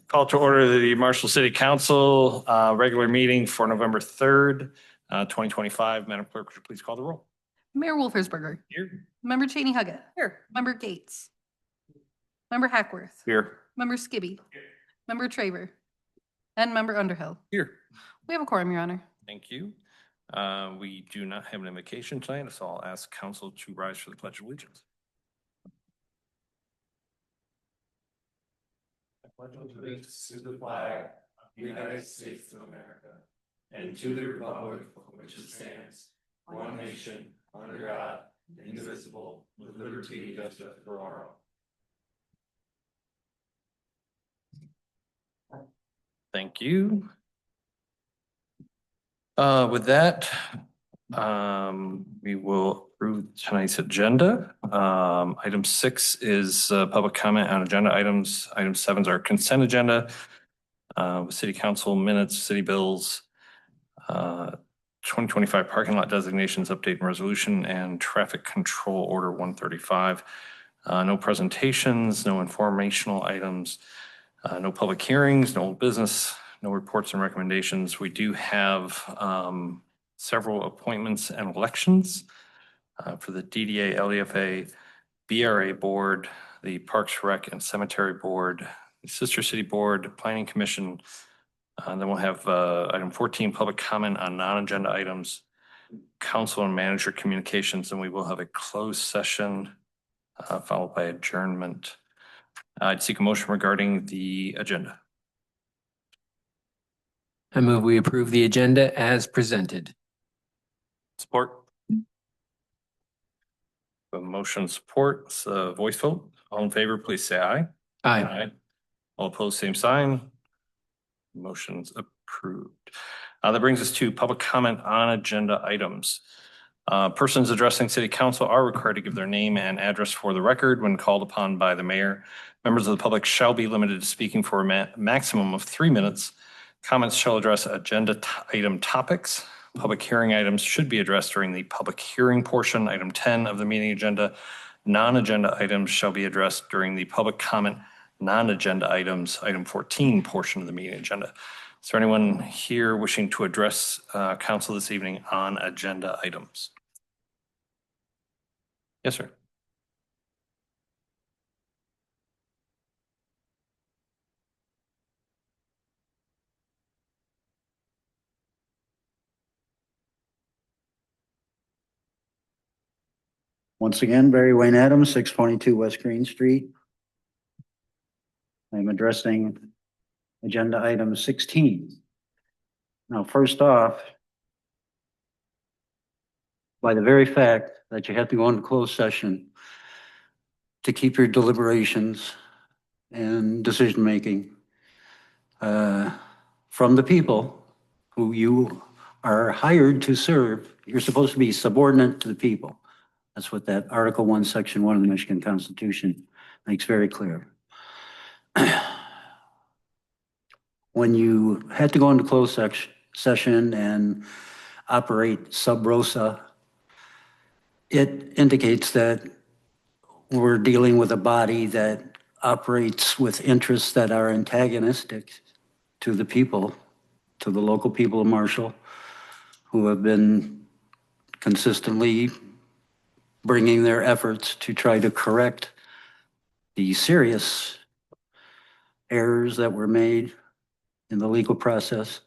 Call to order the Marshall City Council regular meeting for November 3rd, 2025. Madam Clerk, would you please call the roll? Mayor Wolfersberger. Here. Member Cheney Huggett. Here. Member Gates. Member Hackworth. Here. Member Skibby. Member Traver. And Member Underhill. Here. We have a quorum, Your Honor. Thank you. We do not have an invocation tonight, so I'll ask council to rise for the Pledge of Allegiance. I pledge allegiance to the flag of the United States of America and to the republic for which it stands, one nation, under God, indivisible, with liberty and justice for all. Thank you. With that, we will approve tonight's agenda. Item 6 is public comment on agenda items. Item 7 is our consent agenda. With city council minutes, city bills, 2025 parking lot designations, update and resolution, and traffic control order 135. No presentations, no informational items, no public hearings, no business, no reports and recommendations. We do have several appointments and elections for the DDA, LEFA, BRA Board, the Parks Rec and Cemetery Board, the Sister City Board, Planning Commission. Then we'll have item 14, public comment on non-agenda items, council and manager communications, and we will have a closed session followed by adjournment. I'd seek a motion regarding the agenda. I move we approve the agenda as presented. Support. The motion support, voice vote. All in favor, please say aye. Aye. All opposed, same sign. Motion's approved. That brings us to public comment on agenda items. Persons addressing city council are required to give their name and address for the record when called upon by the mayor. Members of the public shall be limited to speaking for a maximum of 3 minutes. Comments shall address agenda item topics. Public hearing items should be addressed during the public hearing portion, item 10 of the meeting agenda. Non-agenda items shall be addressed during the public comment non-agenda items, item 14 portion of the meeting agenda. Is there anyone here wishing to address council this evening on agenda items? Yes, sir. Once again, Barry Wayne Adams, 622 West Green Street. I'm addressing agenda item 16. Now, first off, by the very fact that you have to go into closed session to keep your deliberations and decision-making from the people who you are hired to serve, you're supposed to be subordinate to the people. That's what that Article 1, Section 1 of the Michigan Constitution makes very clear. When you had to go into closed session and operate sub rosa, it indicates that we're dealing with a body that operates with interests that are antagonistic to the people, to the local people of Marshall, who have been consistently bringing their efforts to try to correct the serious errors that were made in the legal process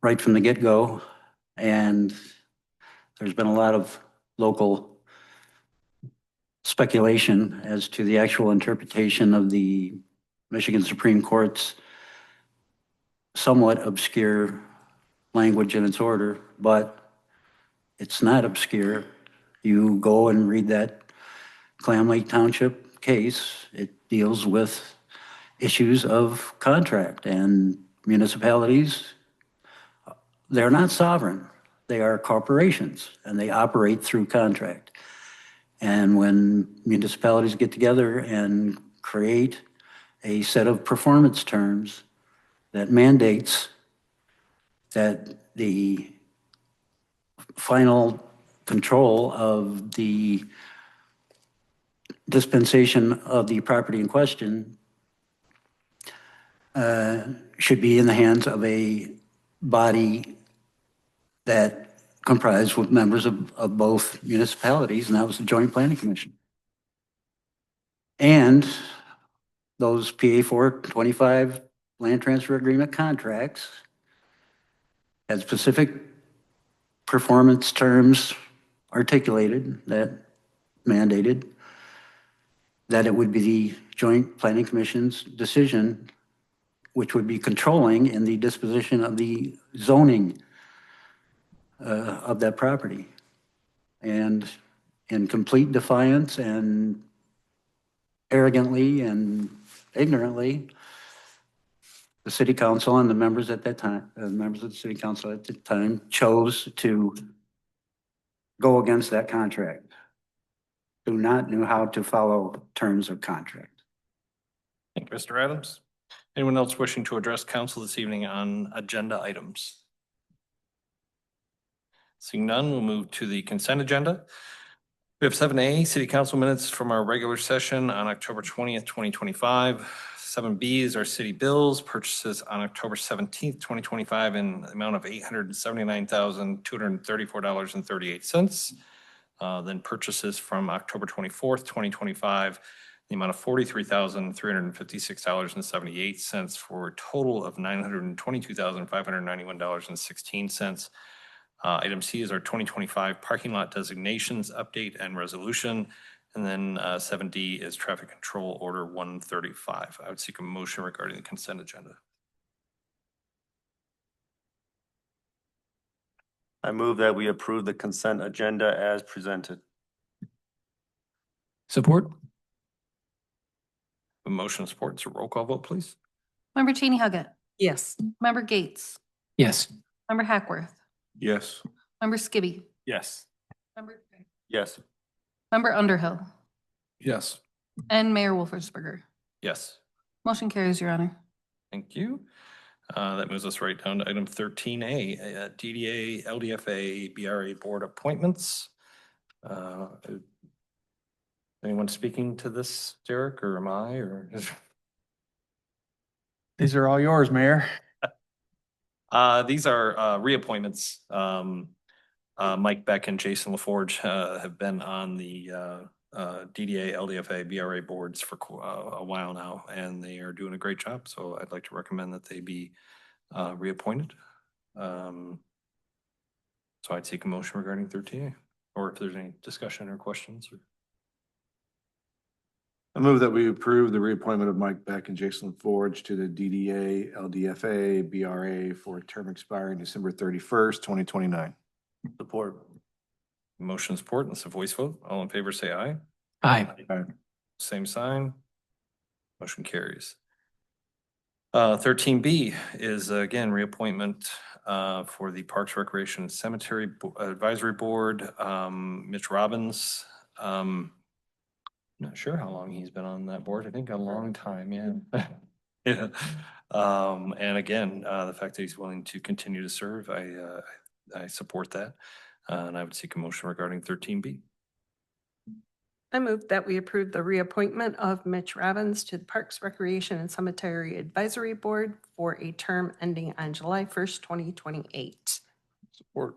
right from the get-go. And there's been a lot of local speculation as to the actual interpretation of the Michigan Supreme Court's somewhat obscure language in its order, but it's not obscure. You go and read that Clam Lake Township case. It deals with issues of contract, and municipalities, they're not sovereign. They are corporations and they operate through contract. And when municipalities get together and create a set of performance terms that mandates that the final control of the dispensation of the property in question should be in the hands of a body that comprised with members of both municipalities, and that was the Joint Planning Commission. And those PA 425 land transfer agreement contracts had specific performance terms articulated that mandated that it would be the Joint Planning Commission's decision, which would be controlling in the disposition of the zoning of that property. And in complete defiance and arrogantly and ignorantly, the city council and the members at that time, members of the city council at the time chose to go against that contract, do not know how to follow terms of contract. Thank you, Mr. Adams. Anyone else wishing to address council this evening on agenda items? Seeing none, we'll move to the consent agenda. We have 7A, city council minutes from our regular session on October 20th, 2025. 7B is our city bills, purchases on October 17th, 2025 in the amount of $879,234.38. Then purchases from October 24th, 2025, the amount of $43,356.78 for a total of $922,591.16. Item C is our 2025 parking lot designations update and resolution. And then 7D is traffic control order 135. I would seek a motion regarding the consent agenda. I move that we approve the consent agenda as presented. Support? A motion supports a roll call vote, please. Member Cheney Huggett. Yes. Member Gates. Yes. Member Hackworth. Yes. Member Skibby. Yes. Member Yes. Member Underhill. Yes. And Mayor Wolfersberger. Yes. Motion carries, Your Honor. Thank you. That moves us right down to item 13A, DDA, LDFA, BRA board appointments. Anyone speaking to this, Derek, or am I, or? These are all yours, Mayor. These are reappointments. Mike Beck and Jason LaForge have been on the DDA, LDFA, BRA boards for a while now, and they are doing a great job. So I'd like to recommend that they be reappointed. So I'd seek a motion regarding 13A, or if there's any discussion or questions. I move that we approve the reappointment of Mike Beck and Jason Forge to the DDA, LDFA, BRA for a term expiring December 31st, 2029. Support. Motion support, and it's a voice vote. All in favor, say aye. Aye. Same sign. Motion carries. 13B is again reappointment for the Parks, Recreation, and Cemetery Advisory Board. Mitch Robbins. Not sure how long he's been on that board. I think a long time, yeah. Yeah. And again, the fact that he's willing to continue to serve, I support that. And I would seek a motion regarding 13B. I move that we approve the reappointment of Mitch Robbins to the Parks, Recreation, and Cemetery Advisory Board for a term ending on July 1st, 2028. Support.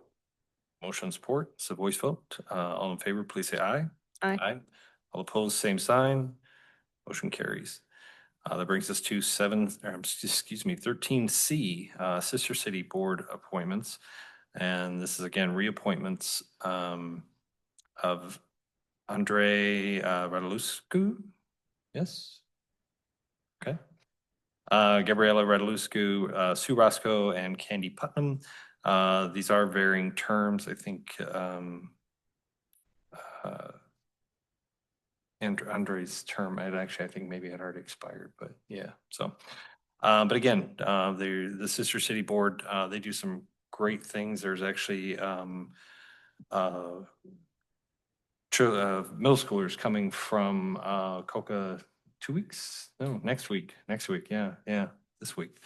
Motion support, it's a voice vote. All in favor, please say aye. Aye. All opposed, same sign. Motion carries. That brings us to 13C, Sister City Board appointments. And this is again reappointments of Andre Raduluscu. Yes. Okay. Gabriela Raduluscu, Sue Roscoe, and Candy Putnam. These are varying terms. I think and Andre's term, I think maybe had already expired, but yeah, so. But again, the Sister City Board, they do some great things. There's actually middle schoolers coming from Coca 2 weeks? No, next week. Yeah, this week.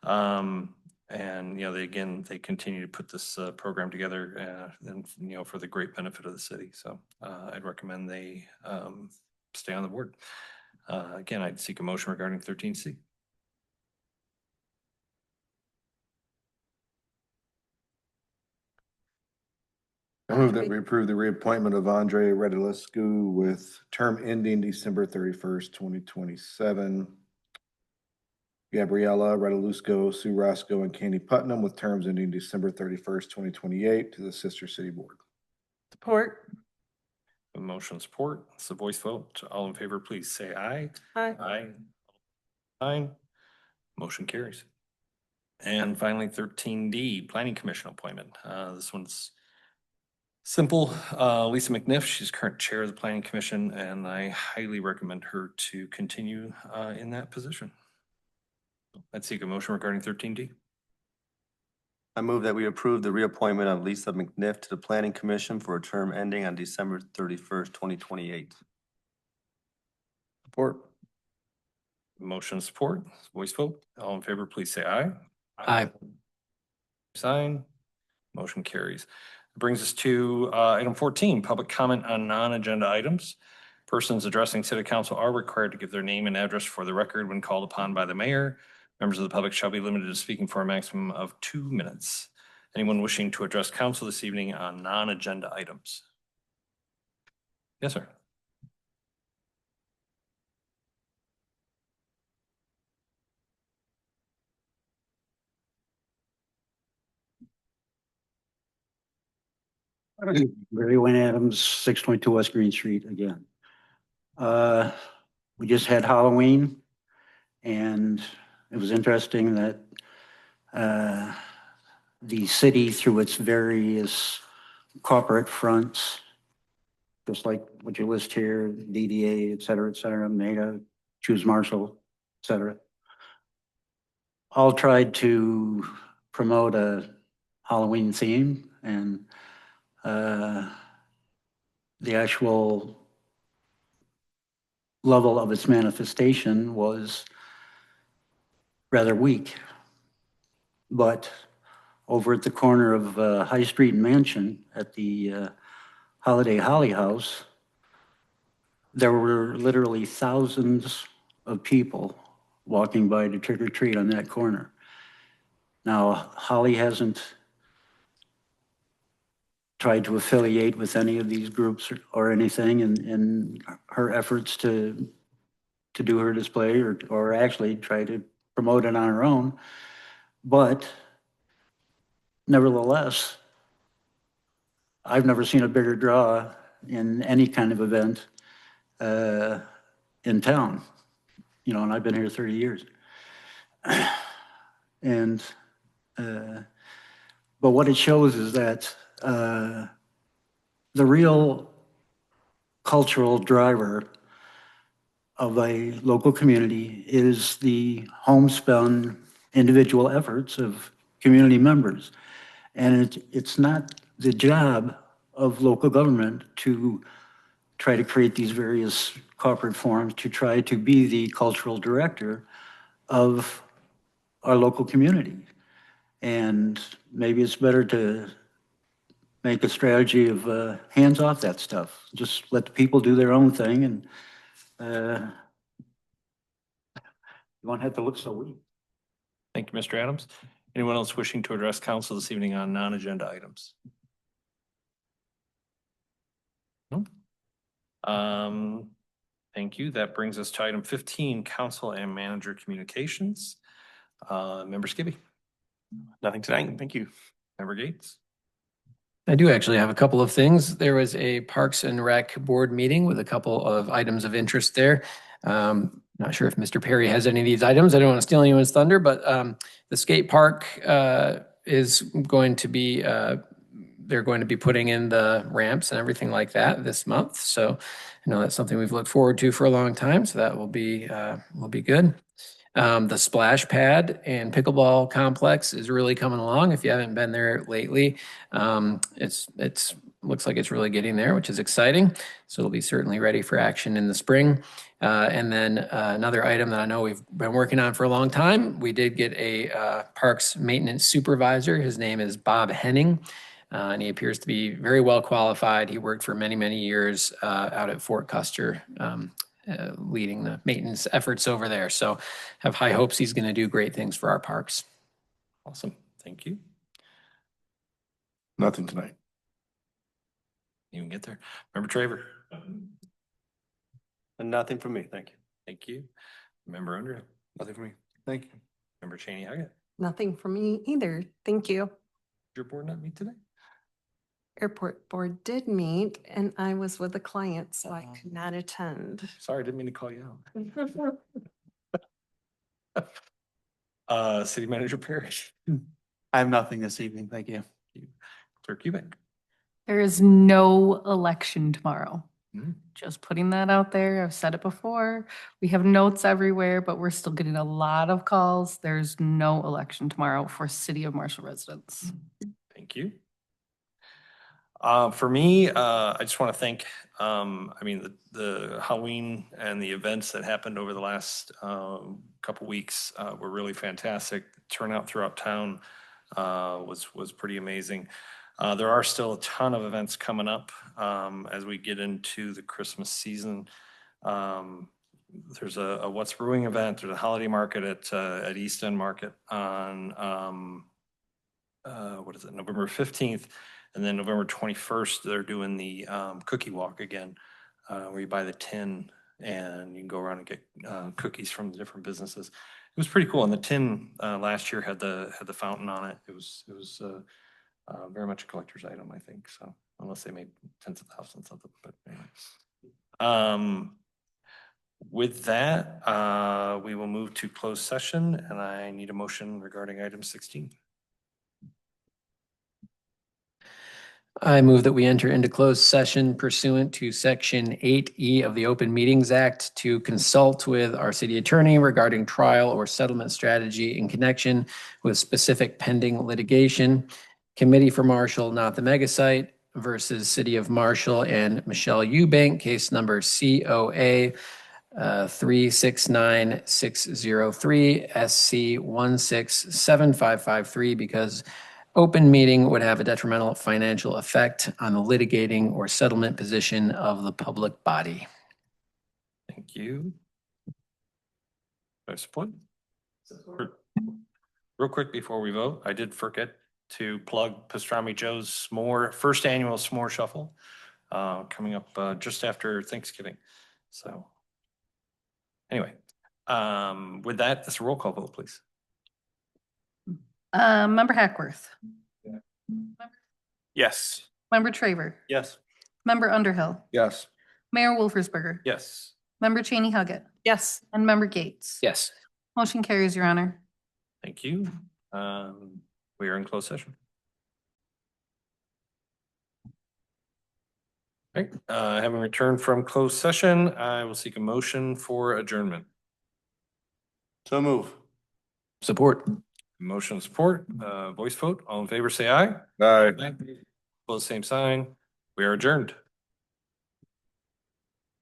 And, they continue to put this program together and, for the great benefit of the city. So I'd recommend they stay on the board. Again, I'd seek a motion regarding 13C. I move that we approve the reappointment of Andre Redilescu with term ending December 31st, 2027. Gabriella Redilusco, Sue Roscoe, and Candy Putnam with terms ending December 31st, 2028 to the Sister City Board. Support. A motion support. It's a voice vote. All in favor, please say aye. Aye. Aye. Aye. Motion carries. And finally, 13D, Planning Commission appointment. This one's simple. Lisa McNiff, she's current chair of the Planning Commission, and I highly recommend her to continue in that position. I'd seek a motion regarding 13D. I move that we approve the reappointment of Lisa McNiff to the Planning Commission for a term ending on December 31st, 2028. Support. Motion support, voice vote. All in favor, please say aye. Aye. Sign. Motion carries. Brings us to item 14, public comment on non-agenda items. Persons addressing city council are required to give their name and address for the record when called upon by the mayor. Members of the public shall be limited to speaking for a maximum of 2 minutes. Anyone wishing to address council this evening on non-agenda items? Yes, sir. Barry Wayne Adams, 622 West Green Street again. We just had Halloween, and it was interesting that the city, through its various corporate fronts, just like what you list here, DDA, et cetera, NADA, Choose Marshall, et cetera, all tried to promote a Halloween theme, and the actual level of its manifestation was rather weak. But over at the corner of High Street and Mansion at the Holiday Holly House, there were literally thousands of people walking by to trick or treat on that corner. Now, Holly hasn't tried to affiliate with any of these groups or anything in her efforts to do her display or actually try to promote it on her own. But nevertheless, I've never seen a bigger draw in any kind of event in town, and I've been here 30 years. And, but what it shows is that the real cultural driver of a local community is the homespun individual efforts of community members. And it's not the job of local government to try to create these various corporate forms to try to be the cultural director of our local community. And maybe it's better to make a strategy of hands off that stuff. Just let the people do their own thing, and you won't have to look so weak. Thank you, Mr. Adams. Anyone else wishing to address council this evening on non-agenda items? No? Thank you. That brings us to item 15, council and manager communications. Member Skibby. Nothing tonight. Thank you. Member Gates. I do actually have a couple of things. There was a Parks and Rec board meeting with a couple of items of interest there. Not sure if Mr. Perry has any of these items. I don't want to steal anyone's thunder, but the skate park is going to be, they're going to be putting in the ramps and everything like that this month. So I know that's something we've looked forward to for a long time. So that will be good. The splash pad and pickleball complex is really coming along. If you haven't been there lately, it's looks like it's really getting there, which is exciting. So it'll be certainly ready for action in the spring. And then another item that I know we've been working on for a long time, we did get a parks maintenance supervisor. His name is Bob Henning. And he appears to be very well qualified. He worked for many, many years out at Fort Custer, leading the maintenance efforts over there. So have high hopes he's going to do great things for our parks. Awesome. Thank you. Nothing tonight. You can get there. Member Traver. And nothing from me, thank you. Thank you. Member Underhill. Nothing for me. Thank you. Member Cheney Huggett. Nothing for me either. Thank you. Your board not meet today? Airport board did meet and I was with a client, so I could not attend. Sorry, didn't mean to call you out. City Manager Perry. I have nothing this evening. Thank you. Clerk Eubank. There is no election tomorrow. Hmm. Just putting that out there. I've said it before. We have notes everywhere, but we're still getting a lot of calls. There's no election tomorrow for City of Marshall residents. Thank you. For me, I just want to thank, the Halloween and the events that happened over the last couple weeks were really fantastic. Turnout throughout town was pretty amazing. There are still a ton of events coming up as we get into the Christmas season. There's a What's Brewing event. There's a holiday market at East End Market on November 15th. And then November 21st, they're doing the cookie walk again, where you buy the tin and you can go around and get cookies from the different businesses. It was pretty cool. And the tin last year had the fountain on it. It was very much a collector's item, I think. So unless they made tens of thousands of them, but anyway. With that, we will move to closed session, and I need a motion regarding item 16. I move that we enter into closed session pursuant to Section 8E of the Open Meetings Act to consult with our city attorney regarding trial or settlement strategy in connection with specific pending litigation. Committee for Marshall, not the mega site, versus City of Marshall and Michelle Eubank, case number COA 369603 SC 167553, because open meeting would have a detrimental financial effect on the litigating or settlement position of the public body. Thank you. Support? Real quick before we vote, I did forget to plug Pastrami Joe's S'more, first annual S'more Shuffle, coming up just after Thanksgiving. So anyway, with that, it's a roll call vote, please. Member Hackworth. Yes. Member Traver. Yes. Member Underhill. Yes. Mayor Wolfersberger. Yes. Member Cheney Huggett. Yes. And Member Gates. Yes. Motion carries, Your Honor. Thank you. We are in closed session. All right, having returned from closed session, I will seek a motion for adjournment. So move. Support. Motion support, voice vote. All in favor, say aye. Aye. Opposed, same sign. We are adjourned.